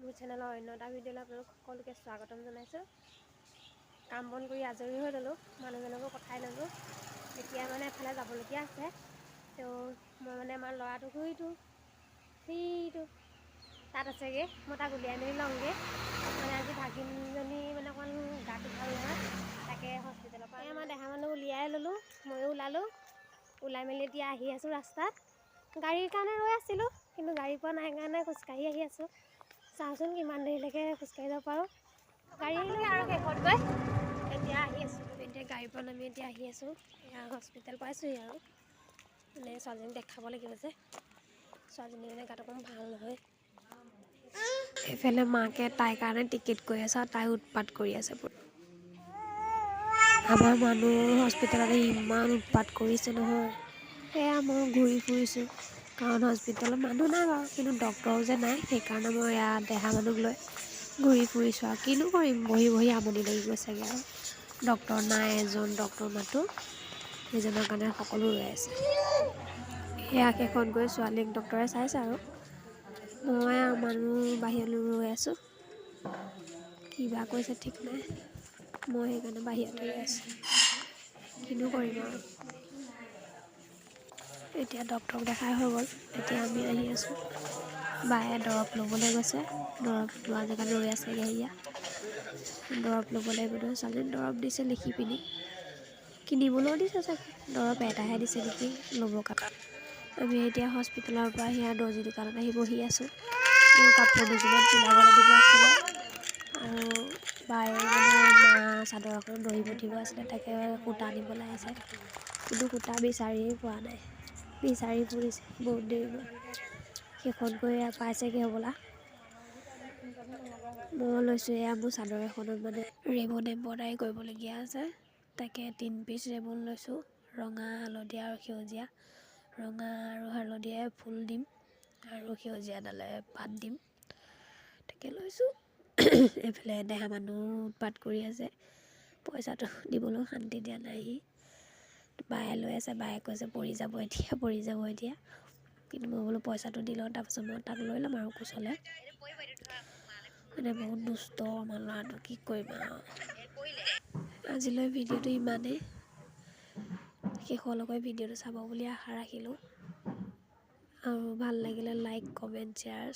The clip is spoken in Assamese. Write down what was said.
ইউটিউব চেনেলৰ অন্য এটা ভিডিঅ'লৈ আপোনালোক সকলোকে স্বাগতম জনাইছোঁ। কাম বন কৰি আজৰি হৈ ল'লোঁ, মানুহজনকো পঠাই ল'লোঁ। এতিয়া মানে এফালে যাবলগীয়া আছে। তো মই মানে আমাৰ ল'ৰাটোক সেইটো তাত আছেগৈ, মই তাক উলিয়াই মেলি লওঁগৈ। মানে আজি ভাগিনজনী মানে অকণমান গাটো ভাল নহয়, তাকে হস্পিটেলৰ পৰা আমাৰ দেহা মানুহ উলিয়াই ল'লোঁ, ময়ো ওলালোঁ। ওলাই মেলি এতিয়া আহি আছোঁ ৰাস্তাত। গাড়ীৰ কাৰণে ৰৈ আছিলোঁ, কিন্তু গাড়ী পোৱা নাই কাৰণে খোজকাঢ়ি আহি আছোঁ। চাওঁচোন কিমান দেৰিলৈকে খোজকাঢ়ি যাব পাৰোঁ। গাড়ী আহিলে আৰু শেষত গৈ এতিয়া আহি আছোঁ। এতিয়া গাড়ীৰ পৰা নামি এতিয়া আহি আছোঁ। এয়া হস্পিটেল পাইছোঁহি আৰু মানে ছোৱালীজনীক দেখাব লাগিব যে, ছোৱালীজনী মানে গাটো অকণ ভাল নহয়। এইফালে মাকে তাইৰ কাৰণে টিকেট কৰি আছে আৰু তাই উৎপাত কৰি আছে। আমাৰ মানুহ হস্পিটেলতে ইমান উৎপাত কৰিছে নহয়। সেয়া মই ঘূৰি ফুৰিছোঁ, কাৰণ হস্পিটেলত মানুহ নাই বাৰু, কিন্তু ডক্টৰো যে নাই, সেইকাৰণে মই এয়া দেহা মানুহক লৈ ঘূৰি ফুৰিছোঁ। আৰু কিনো কৰিম, বহি বহি আমনি লাগি গৈছেগৈ আৰু। ডক্টৰ নাই, এজন ডক্টৰ মাতো, সেইজনৰ কাৰণে সকলো ৰৈ আছে। সেয়া শেষত গৈ ছোৱালীক ডক্টৰে চাইছে আৰু মই মানুহ বাহিৰলৈ ৰৈ আছোঁ। কিবা কৈছে ঠিক নাই, মই সেইকাৰণে বাহিৰতে ৰৈ আছোঁ। কিনো কৰিম আৰু। এতিয়া ডক্টৰক দেখাই হৈ গ'ল, এতিয়া আমি আহি আছোঁ। বায়ে দৰৱ ল'বলৈ গৈছে, দৰৱ লোৱা জেগাত ৰৈ আছেগৈ। সেয়া দৰৱ ল'ব লাগিব নহয়, ছোৱালীজনীক দৰৱ দিছে লিখি পিনি, কিনিবলৈও দিছে চাগে। দৰৱ এটাহে দিছে নেকি ল'ব কাৰণে। আমি এতিয়া হস্পিটেলৰ পৰা সেয়া দৰ্জী দোকানত আহি বহি আছোঁ। মোৰ কাপোৰ দুযোৰমান চিলাবলৈ দিব আছিলে, আৰু বায়ে মানে মা চাদৰ এখন দহি বটিব আছিলে, তাকে সূতা আনিবলৈ আহিছে। কিন্তু সূতা বিচাৰিয়ে পোৱা নাই, বিচাৰি ফুৰিছে বহুত দেৰি গ'ল। শেষত গৈ পাইছেগৈ হ'বলা। মই লৈছোঁ এয়া মোৰ চাদৰ এখনত মানে ৰিবন এম্ব্ৰইডাৰী কৰিবলগীয়া আছে, তাকে 3 পিচ ৰিবন লৈছোঁ। ৰঙা, হালধীয়া আৰু সেউজীয়া। ৰঙা আৰু হালধীয়াই ফুল দিম আৰু সেউজীয়াডালে পাত দিম, তাকে লৈছোঁ। এইফালে দেহা মানুহ উৎপাত কৰি আছে, পইচাটো দিবলৈও শান্তি দিয়া নাই সি। বায়ে লৈ আছে, বায়ে কৈছে পৰি যাব এতিয়া। কিন্তু মই বোলো পইচাটো দি লওঁ, তাৰপাছত মই তাক লৈ ল'ম আৰু কোচলৈ। মানে বহুত দুষ্ট আমাৰ ল'ৰাটো, কি কৰিম আৰু। আজিলৈ ভিডিঅ'টো ইমানেই। শেষলৈকে ভিডিঅ'টো চাব বুলি আশা ৰাখিলোঁ, আৰু ভাল লাগিলে লাইক, কমেণ্ট, শ্বেয়াৰ